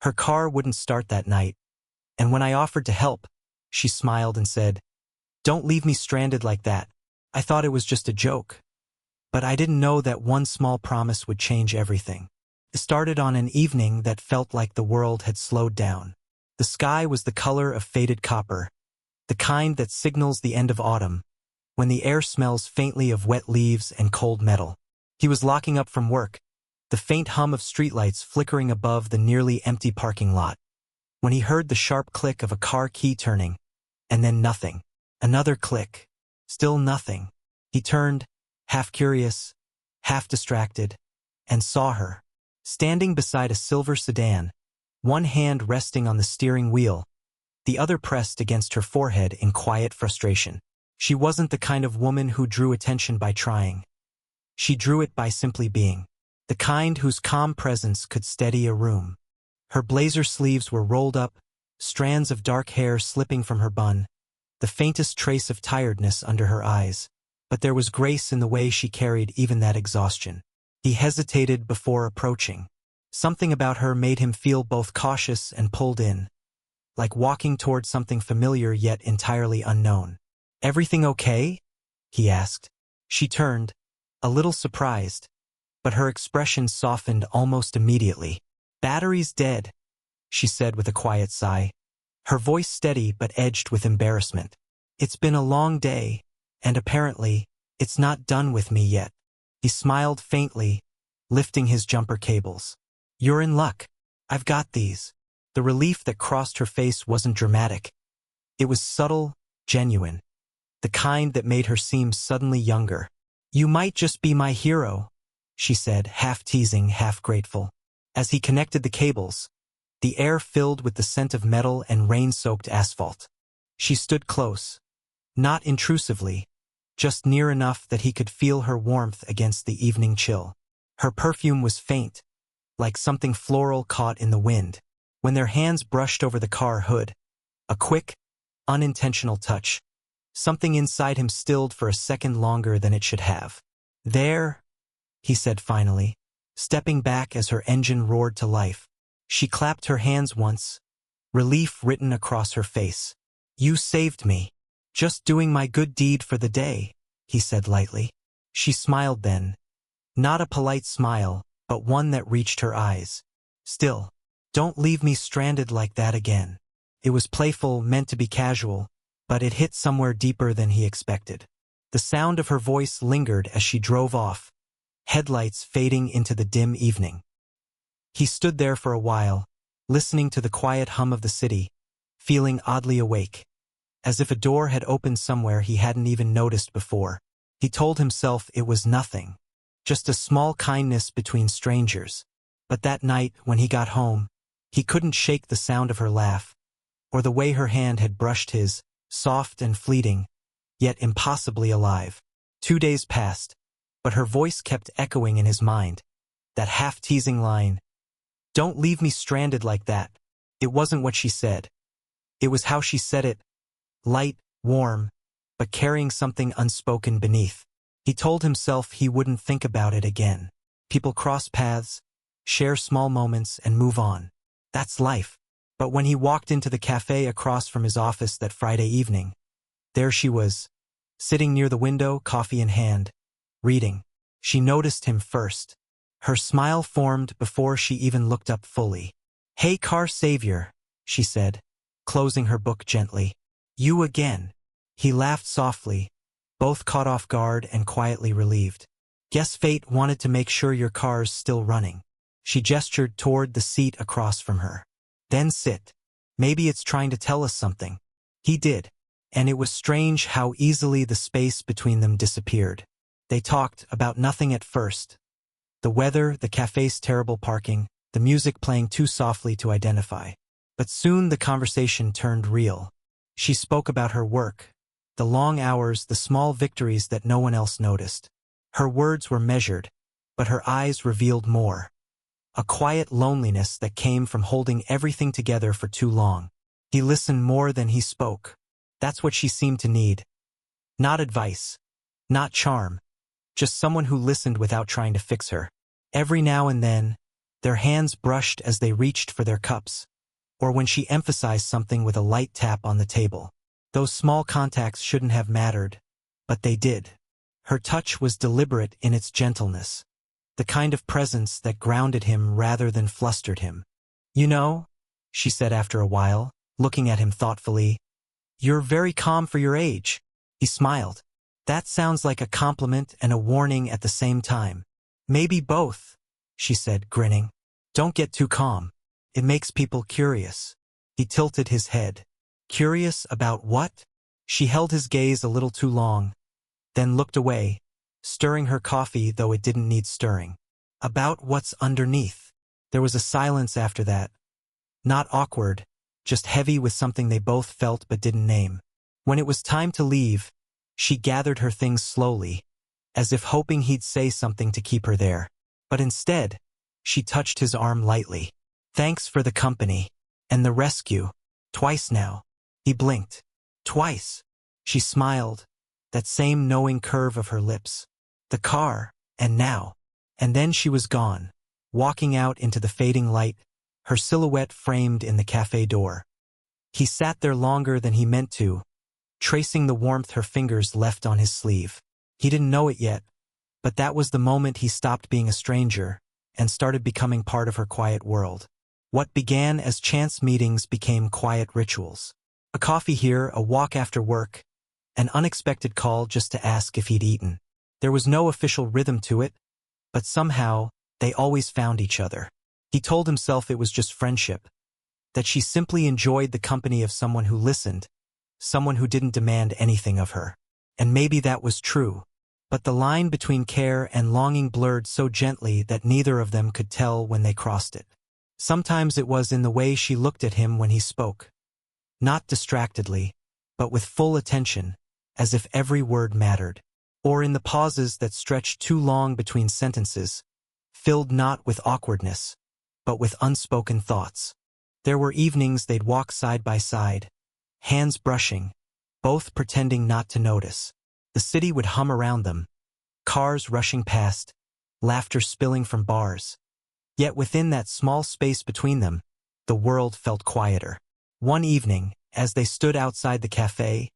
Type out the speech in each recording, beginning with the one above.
Her car wouldn't start that night, and when I offered to help, she smiled and said, "Don't leave me stranded like that. I thought it was just a joke." But I didn't know that one small promise would change everything. It started on an evening that felt like the world had slowed down. The sky was the color of faded copper, the kind that signals the end of autumn, when the air smells faintly of wet leaves and cold metal. He was locking up from work, the faint hum of streetlights flickering above the nearly empty parking lot, when he heard the sharp click of a car key turning, and then nothing. Another click. Still nothing. He turned, half curious, half distracted, and saw her, standing beside a silver sedan, one hand resting on the steering wheel, the other pressed against her forehead in quiet frustration. She wasn't the kind of woman who drew attention by trying. She drew it by simply being, the kind whose calm presence could steady a room. Her blazer sleeves were rolled up, strands of dark hair slipping from her bun, the faintest trace of tiredness under her eyes, but there was grace in the way she carried even that exhaustion. He hesitated before approaching. Something about her made him feel both cautious and pulled in, like walking toward something familiar yet entirely unknown. "Everything okay?" he asked. She turned, a little surprised, but her expression softened almost immediately. "Battery's dead," she said with a quiet sigh, her voice steady but edged with embarrassment. "It's been a long day, and apparently, it's not done with me yet." He smiled faintly, lifting his jumper cables. "You're in luck. I've got these." The relief that crossed her face wasn't dramatic. It was subtle, genuine, the kind that made her seem suddenly younger. "You might just be my hero," she said, half teasing, half grateful. As he connected the cables, the air filled with the scent of metal and rain-soaked asphalt. She stood close, not intrusively, just near enough that he could feel her warmth against the evening chill. Her perfume was faint, like something floral caught in the wind. When their hands brushed over the car hood, a quick, unintentional touch, something inside him stilled for a second longer than it should have. "There," he said finally, stepping back as her engine roared to life. She clapped her hands once, relief written across her face. "You saved me. Just doing my good deed for the day," he said lightly. She smiled then, not a polite smile, but one that reached her eyes. "Still, don't leave me stranded like that again." It was playful, meant to be casual, but it hit somewhere deeper than he expected. The sound of her voice lingered as she drove off, headlights fading into the dim evening. He stood there for a while, listening to the quiet hum of the city, feeling oddly awake, as if a door had opened somewhere he hadn't even noticed before. He told himself it was nothing, just a small kindness between strangers. But that night, when he got home, he couldn't shake the sound of her laugh, or the way her hand had brushed his, soft and fleeting, yet impossibly alive. 2 days passed, but her voice kept echoing in his mind, that half-teasing line, "Don't leave me stranded like that." It wasn't what she said. It was how she said it, light, warm, but carrying something unspoken beneath. He told himself he wouldn't think about it again. People cross paths, share small moments, and move on. That's life. But when he walked into the cafe across from his office that Friday evening, there she was, sitting near the window, coffee in hand, reading. She noticed him first. Her smile formed before she even looked up fully. "Hey, car savior," she said, closing her book gently. "You again." He laughed softly, both caught off guard and quietly relieved. "Guess fate wanted to make sure your car's still running." She gestured toward the seat across from her. "Then sit. Maybe it's trying to tell us something." He did, and it was strange how easily the space between them disappeared. They talked about nothing at first. The weather, the cafe's terrible parking, the music playing too softly to identify. But soon the conversation turned real. She spoke about her work, the long hours, the small victories that no one else noticed. Her words were measured, but her eyes revealed more. A quiet loneliness that came from holding everything together for too long. He listened more than he spoke. That's what she seemed to need. Not advice, not charm, just someone who listened without trying to fix her. Every now and then, Their hands brushed as they reached for their cups, or when she emphasized something with a light tap on the table. Those small contacts shouldn't have mattered, but they did. Her touch was deliberate in its gentleness, the kind of presence that grounded him rather than flustered him. "You know," she said after a while, looking at him thoughtfully, "you're very calm for your age." He smiled. "That sounds like a compliment and a warning at the same time." "Maybe both," she said, grinning. "Don't get too calm. It makes people curious." He tilted his head. "Curious about what?" She held his gaze a little too long, then looked away, stirring her coffee though it didn't need stirring. "About what's underneath." There was a silence after that. Not awkward, just heavy with something they both felt but didn't name. When it was time to leave, she gathered her things slowly, as if hoping he'd say something to keep her there. But instead, she touched his arm lightly. "Thanks for the company. And the rescue. Twice now." He blinked. "Twice." She smiled, that same knowing curve of her lips. "The car, and now." And then she was gone, walking out into the fading light, her silhouette framed in the cafe door. He sat there longer than he meant to, tracing the warmth her fingers left on his sleeve. He didn't know it yet, but that was the moment he stopped being a stranger and started becoming part of her quiet world. What began as chance meetings became quiet rituals. A coffee here, a walk after work, an unexpected call just to ask if he'd eaten. There was no official rhythm to it, but somehow they always found each other. He told himself it was just friendship, that she simply enjoyed the company of someone who listened, someone who didn't demand anything of her. And maybe that was true, but the line between care and longing blurred so gently that neither of them could tell when they crossed it. Sometimes it was in the way she looked at him when he spoke, not distractedly, but with full attention, as if every word mattered, or in the pauses that stretched too long between sentences, filled not with awkwardness, but with unspoken thoughts. There were evenings they'd walk side by side, hands brushing, both pretending not to notice. The city would hum around them, cars rushing past, laughter spilling from bars. Yet within that small space between them, the world felt quieter. One evening, as they stood outside the cafe,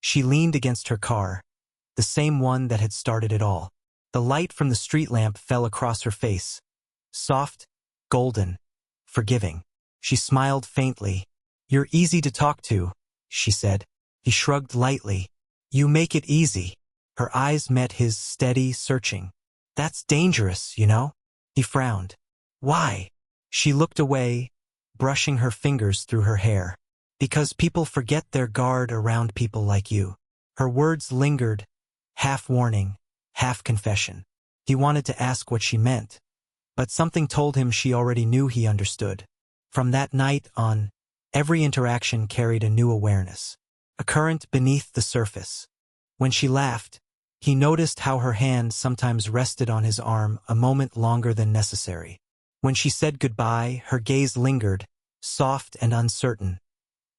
she leaned against her car, the same one that had started it all. The light from the street lamp fell across her face, soft, golden, forgiving. She smiled faintly. "You're easy to talk to," she said. He shrugged lightly. "You make it easy." Her eyes met his, steady, searching. "That's dangerous, you know?" He frowned. "Why?" She looked away, brushing her fingers through her hair. "Because people forget their guard around people like you." Her words lingered, half warning, half confession. He wanted to ask what she meant, but something told him she already knew he understood. From that night on, every interaction carried a new awareness, a current beneath the surface. When she laughed, he noticed how her hand sometimes rested on his arm a moment longer than necessary. When she said goodbye, her gaze lingered, soft and uncertain,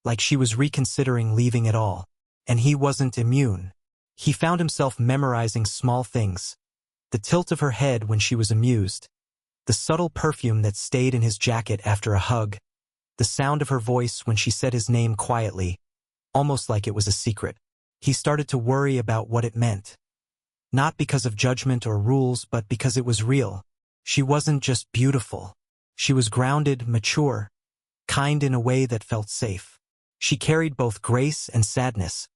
like she was reconsidering leaving it all. And he wasn't immune. He found himself memorizing small things, the tilt of her head when she was amused, the subtle perfume that stayed in his jacket after a hug, the sound of her voice when she said his name quietly, almost like it was a secret. He started to worry about what it meant. Not because of judgment or rules, but because it was real. She wasn't just beautiful. She was grounded, mature, kind in a way that felt safe. She carried both grace and sadness,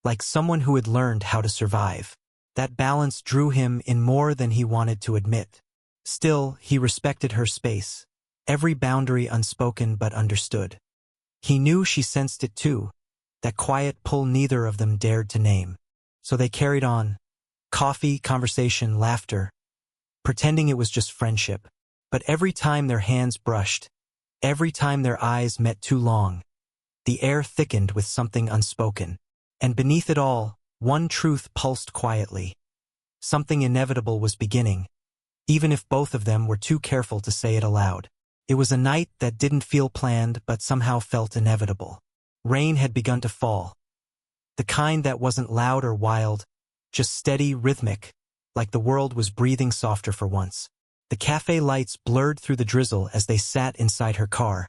like someone who had learned how to survive. That balance drew him in more than he wanted to admit. Still, he respected her space, every boundary unspoken but understood. He knew she sensed it too, that quiet pull neither of them dared to name. So they carried on, coffee, conversation, laughter, pretending it was just friendship. But every time their hands brushed, every time their eyes met too long, the air thickened with something unspoken. And beneath it all, one truth pulsed quietly. Something inevitable was beginning, even if both of them were too careful to say it aloud. It was a night that didn't feel planned but somehow felt inevitable. Rain had begun to fall. The kind that wasn't loud or wild, just steady, rhythmic, like the world was breathing softer for once. The cafe lights blurred through the drizzle as they sat inside her car,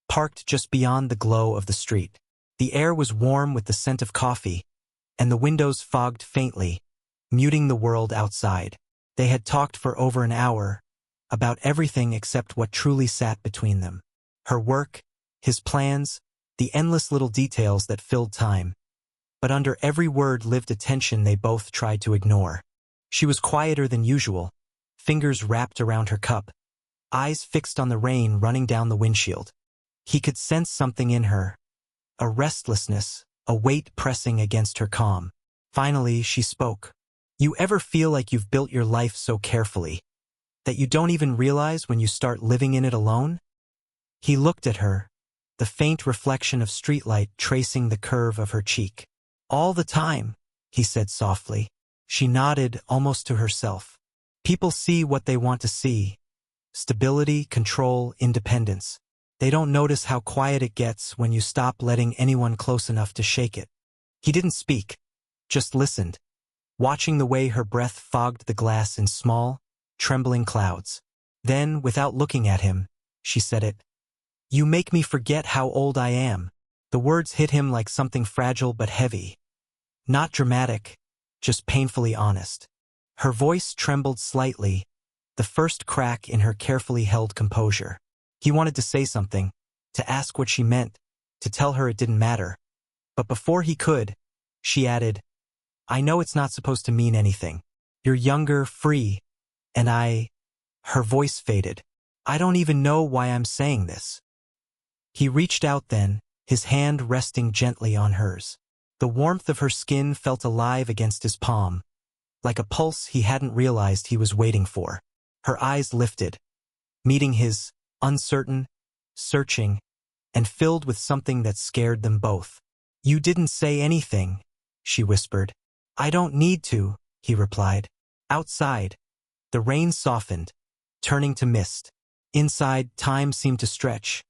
parked just beyond the glow of the street. The air was warm with the scent of coffee, and the windows fogged faintly, muting the world outside. They had talked for over an hour, about everything except what truly sat between them. Her work, his plans, the endless little details that filled time. But under every word lived a tension they both tried to ignore. She was quieter than usual, fingers wrapped around her cup, eyes fixed on the rain running down the windshield. He could sense something in her, a restlessness, a weight pressing against her calm. Finally, she spoke. You ever feel like you've built your life so carefully that you don't even realize when you start living in it alone? He looked at her, the faint reflection of streetlight tracing the curve of her cheek. All the time, he said softly. She nodded almost to herself. People see what they want to see. Stability, control, independence. They don't notice how quiet it gets when you stop letting anyone close enough to shake it. He didn't speak, just listened, watching the way her breath fogged the glass in small, trembling clouds. Then, without looking at him, she said it. You make me forget how old I am. The words hit him like something fragile but heavy. Not dramatic, just painfully honest. Her voice trembled slightly, the first crack in her carefully held composure. He wanted to say something, to ask what she meant, to tell her it didn't matter. But before he could, she added, I know it's not supposed to mean anything. You're younger, free, and Her voice faded. I don't even know why I'm saying this. He reached out then, his hand resting gently on hers. The warmth of her skin felt alive against his palm, like a pulse he hadn't realized he was waiting for. Her eyes lifted, meeting his, uncertain, searching, and filled with something that scared them both. You didn't say anything, she whispered. I don't need to, he replied. Outside, the rain softened, turning to mist. Inside, time seemed to stretch.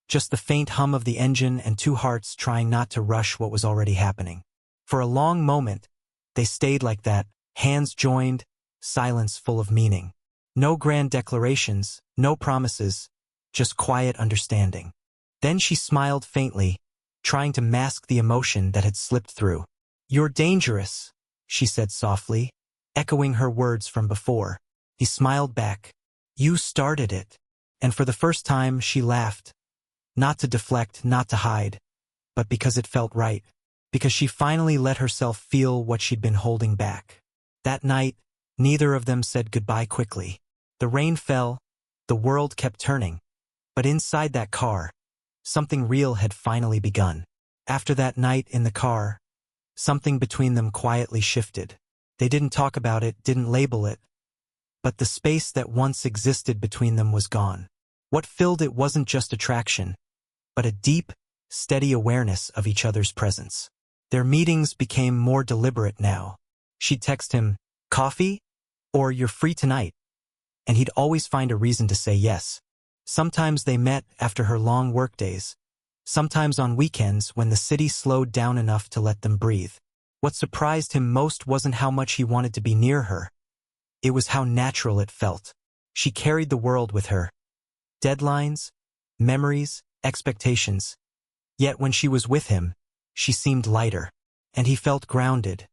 Just the faint hum of the engine and two hearts trying not to rush what was already happening. For a long moment, they stayed like that, hands joined, silence full of meaning. No grand declarations, no promises, just quiet understanding. Then she smiled faintly, trying to mask the emotion that had slipped through. You're dangerous, she said softly, echoing her words from before. He smiled back. You started it. And for the first time, she laughed. Not to deflect, not to hide, but because it felt right. Because she finally let herself feel what she'd been holding back. That night, neither of them said goodbye quickly. The rain fell, the world kept turning. But inside that car, something real had finally begun. After that night in the car, something between them quietly shifted. They didn't talk about it, didn't label it, but the space that once existed between them was gone. What filled it wasn't just attraction, but a deep, steady awareness of each other's presence. Their meetings became more deliberate now. She'd text him, coffee? Or you're free tonight? And he'd always find a reason to say yes. Sometimes they met after her long workdays. Sometimes on weekends when the city slowed down enough to let them breathe. What surprised him most wasn't how much he wanted to be near her. It was how natural it felt. She carried the world with her. Deadlines, memories, expectations. Yet when she was with him, she seemed lighter, and he felt grounded,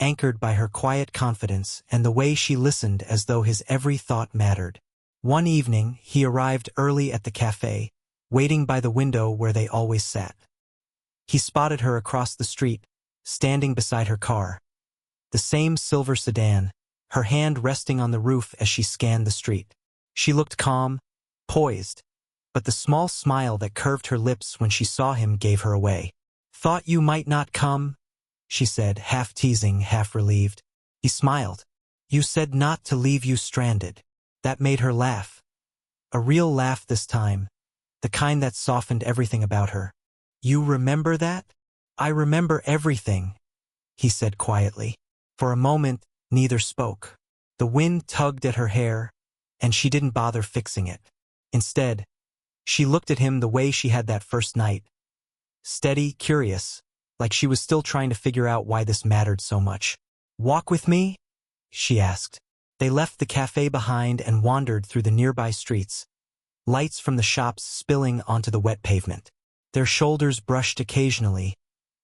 anchored by her quiet confidence and the way she listened as though his every thought mattered. One evening, he arrived early at the cafe, waiting by the window where they always sat. He spotted her across the street, standing beside her car. The same silver sedan, her hand resting on the roof as she scanned the street. She looked calm, poised, but the small smile that curved her lips when she saw him gave her away. Thought you might not come, she said, half teasing, half relieved. He smiled. You said not to leave you stranded. That made her laugh. A real laugh this time, the kind that softened everything about her. You remember that? I remember everything, he said quietly. For a moment, neither spoke. The wind tugged at her hair, and she didn't bother fixing it. Instead, she looked at him the way she had that first night. Steady, curious, like she was still trying to figure out why this mattered so much. Walk with me? She asked. They left the cafe behind and wandered through the nearby streets, lights from the shops spilling onto the wet pavement. Their shoulders brushed occasionally,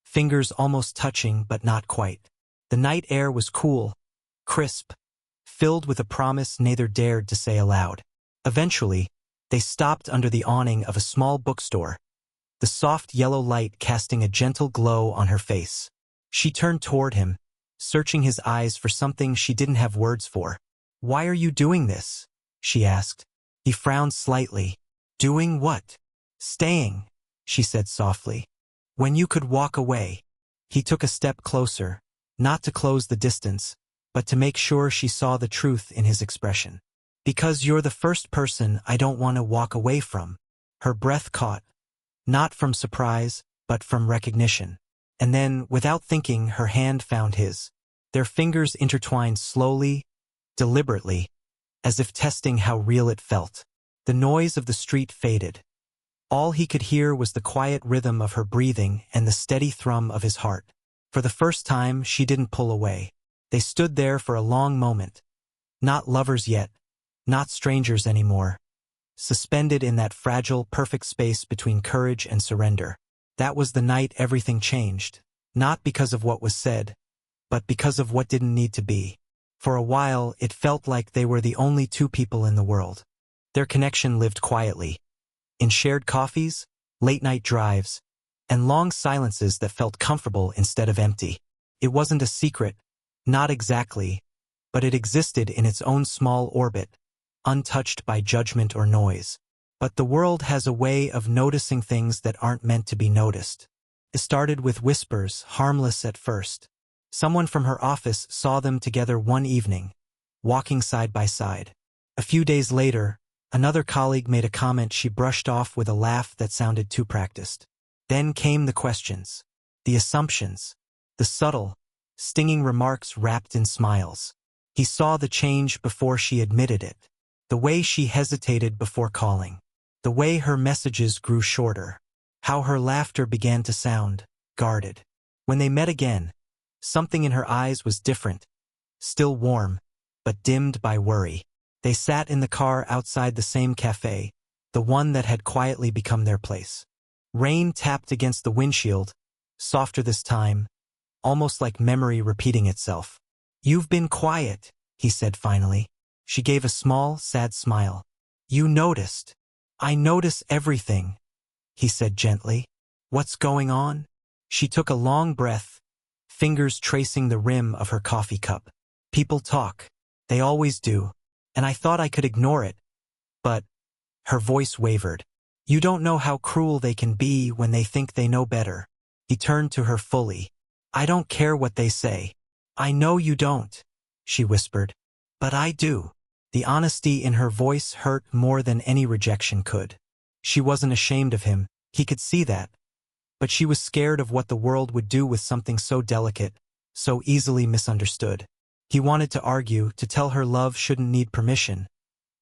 fingers almost touching but not quite. The night air was cool, crisp, filled with a promise neither dared to say aloud. Eventually, they stopped under the awning of a small bookstore, the soft yellow light casting a gentle glow on her face. She turned toward him, searching his eyes for something she didn't have words for. "Why are you doing this?" she asked. He frowned slightly. "Doing what?" "Staying," she said softly. "When you could walk away." He took a step closer, not to close the distance, but to make sure she saw the truth in his expression. "Because you're the first person I don't want to walk away from." Her breath caught, not from surprise, but from recognition. And then, without thinking, her hand found his. Their fingers intertwined slowly, deliberately, as if testing how real it felt. The noise of the street faded. All he could hear was the quiet rhythm of her breathing and the steady thrum of his heart. For the first time, she didn't pull away. They stood there for a long moment. Not lovers yet, not strangers anymore. Suspended in that fragile, perfect space between courage and surrender. That was the night everything changed. Not because of what was said, but because of what didn't need to be. For a while, it felt like they were the only two people in the world. Their connection lived quietly, in shared coffees, late-night drives, and long silences that felt comfortable instead of empty. It wasn't a secret, not exactly, but it existed in its own small orbit, untouched by judgment or noise. But the world has a way of noticing things that aren't meant to be noticed. It started with whispers, harmless at first. Someone from her office saw them together one evening, walking side by side. A few days later, another colleague made a comment she brushed off with a laugh that sounded too practiced. Then came the questions, the assumptions, the subtle, stinging remarks wrapped in smiles. He saw the change before she admitted it, the way she hesitated before calling, the way her messages grew shorter, how her laughter began to sound guarded. When they met again, something in her eyes was different, still warm, but dimmed by worry. They sat in the car outside the same cafe, the one that had quietly become their place. Rain tapped against the windshield, softer this time, almost like memory repeating itself. "You've been quiet," he said finally. She gave a small, sad smile. "You noticed." "I notice everything," he said gently. "What's going on?" She took a long breath, fingers tracing the rim of her coffee cup. "People talk. They always do. And I thought I could ignore it. But," her voice wavered, "you don't know how cruel they can be when they think they know better." He turned to her fully. "I don't care what they say." "I know you don't," she whispered. "But I do." The honesty in her voice hurt more than any rejection could. She wasn't ashamed of him, he could see that. But she was scared of what the world would do with something so delicate, so easily misunderstood. He wanted to argue, to tell her love shouldn't need permission,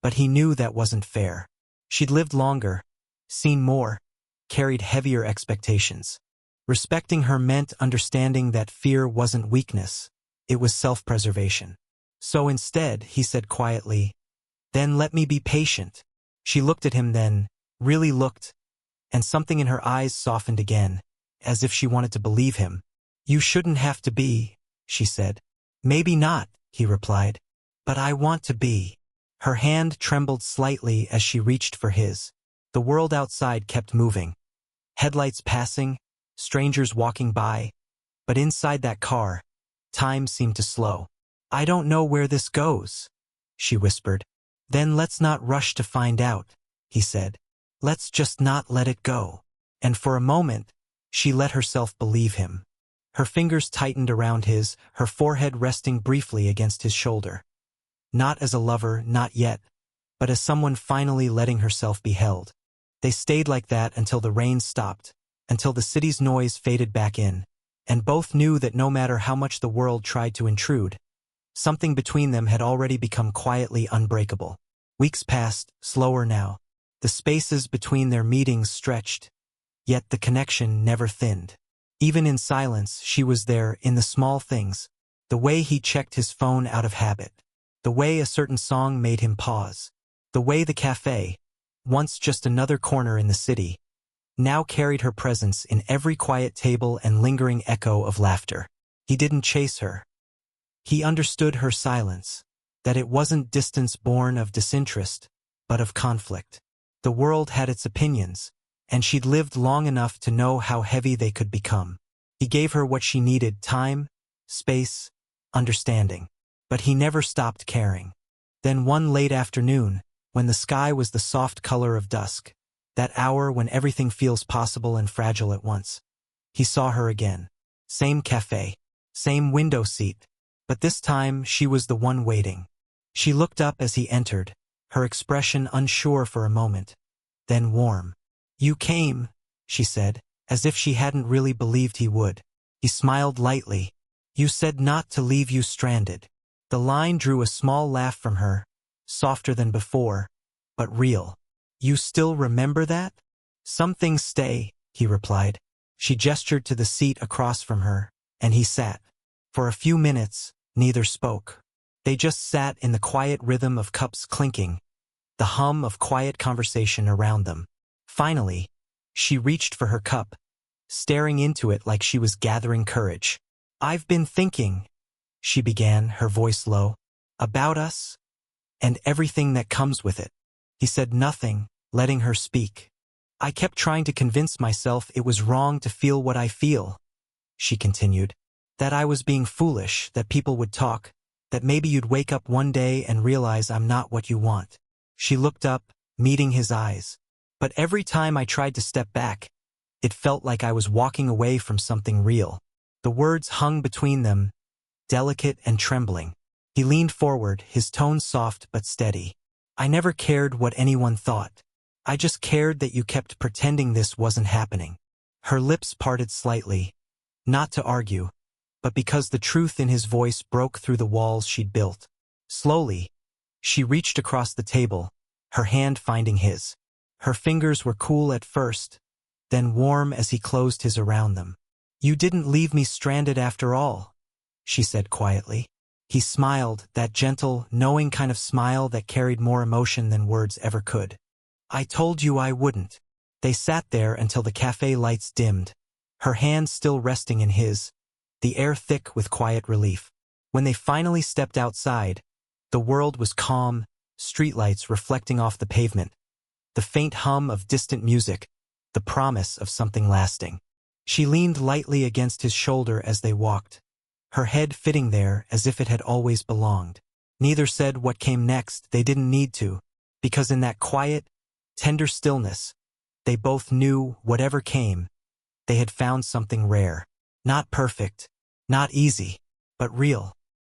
but he knew that wasn't fair. She'd lived longer, seen more, carried heavier expectations. Respecting her meant understanding that fear wasn't weakness, it was self-preservation. So instead, he said quietly, "Then let me be patient." She looked at him then, really looked, and something in her eyes softened again, as if she wanted to believe him. "You shouldn't have to be," she said. "Maybe not," he replied. "But I want to be." Her hand trembled slightly as she reached for his. The world outside kept moving. Headlights passing, strangers walking by, but inside that car, time seemed to slow. "I don't know where this goes," she whispered. "Then let's not rush to find out," he said. "Let's just not let it go." And for a moment, she let herself believe him. Her fingers tightened around his, her forehead resting briefly against his shoulder. Not as a lover, not yet, but as someone finally letting herself be held. They stayed like that until the rain stopped, until the city's noise faded back in, and both knew that no matter how much the world tried to intrude, something between them had already become quietly unbreakable. Weeks passed, slower now. The spaces between their meetings stretched, yet the connection never thinned. Even in silence, she was there, in the small things, the way he checked his phone out of habit, The way a certain song made him pause. The way the cafe, once just another corner in the city, now carried her presence in every quiet table and lingering echo of laughter. He didn't chase her. He understood her silence, that it wasn't distance born of disinterest, but of conflict. The world had its opinions, and she'd lived long enough to know how heavy they could become. He gave her what she needed: time, space, understanding. But he never stopped caring. Then one late afternoon, when the sky was the soft color of dusk, that hour when everything feels possible and fragile at once, he saw her again. Same cafe, same window seat, but this time she was the one waiting. She looked up as he entered, her expression unsure for a moment, then warm. "You came," she said, as if she hadn't really believed he would. He smiled lightly. "You said not to leave you stranded." The line drew a small laugh from her, softer than before, but real. "You still remember that?" "Some things stay," he replied. She gestured to the seat across from her, and he sat. For a few minutes, neither spoke. They just sat in the quiet rhythm of cups clinking, the hum of quiet conversation around them. Finally, she reached for her cup, staring into it like she was gathering courage. "I've been thinking," she began, her voice low, "about us, and everything that comes with it." He said nothing, letting her speak. "I kept trying to convince myself it was wrong to feel what I feel," she continued. "That I was being foolish, that people would talk, that maybe you'd wake up one day and realize I'm not what you want." She looked up, meeting his eyes. "But every time I tried to step back, it felt like I was walking away from something real." The words hung between them, delicate and trembling. He leaned forward, his tone soft but steady. "I never cared what anyone thought. I just cared that you kept pretending this wasn't happening." Her lips parted slightly, not to argue, but because the truth in his voice broke through the walls she'd built. Slowly, she reached across the table, her hand finding his. Her fingers were cool at first, then warm as he closed his around them. "You didn't leave me stranded after all," she said quietly. He smiled, that gentle, knowing kind of smile that carried more emotion than words ever could. "I told you I wouldn't." They sat there until the cafe lights dimmed, her hand still resting in his, the air thick with quiet relief. When they finally stepped outside, the world was calm, streetlights reflecting off the pavement, the faint hum of distant music, the promise of something lasting. She leaned lightly against his shoulder as they walked, her head fitting there as if it had always belonged. Neither said what came next. They didn't need to, because in that quiet, tender stillness, they both knew whatever came, they had found something rare. Not perfect, not easy, but real.